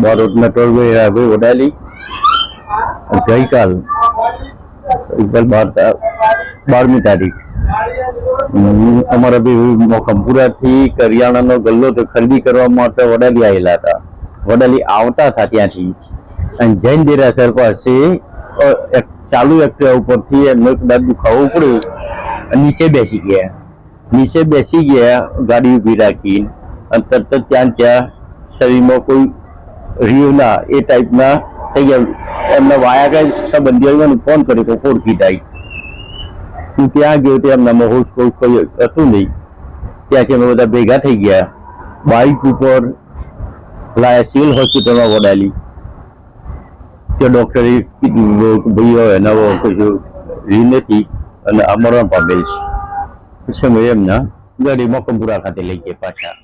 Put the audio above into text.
બારોટ નટવરભાઈ ભાઈ વડાલી ગઈકાલ 12મી તારીખ અમારા ભાઈ મોકમપુરા થી કરિયાણાનો ગલ્લો ખરીદી કરવા માટે વડાલી આવેલા હતા. વડાલી આવતા હતા ત્યાંથી અને જૈન દેરાસર પાસે ચાલુ એક્ટિવા ઉપરથી એમને કદાચ દુખાવો પડ્યો અને નીચે બેસી ગયા ગાડી ઊભી રાખીને અને તરત ત્યાં શરીરમાં કોઈ રહ્યું ના એ ટાઈપના થઈ ગયા. એમના વાયા કઈ સંબંધીઓને ફોન કર્યો તો ઓળખી જાય. હું ત્યાં ગયો તો એમના હોશ કોઈ હતું નહીં. ત્યાંથી અમે બધા ભેગા થઈ ગયા. બાઇક ઉપર લાયા સિવિલ હોસ્પિટલમાં વડાલી. ત્યાં ડોક્ટરે કીધું ભાઈ એના કશું રી નથી અને આ મરણ પામેલ છે. પછી અમે એમના ગાડી મોકમપુરા ખાતે લઈ ગયા પાછા.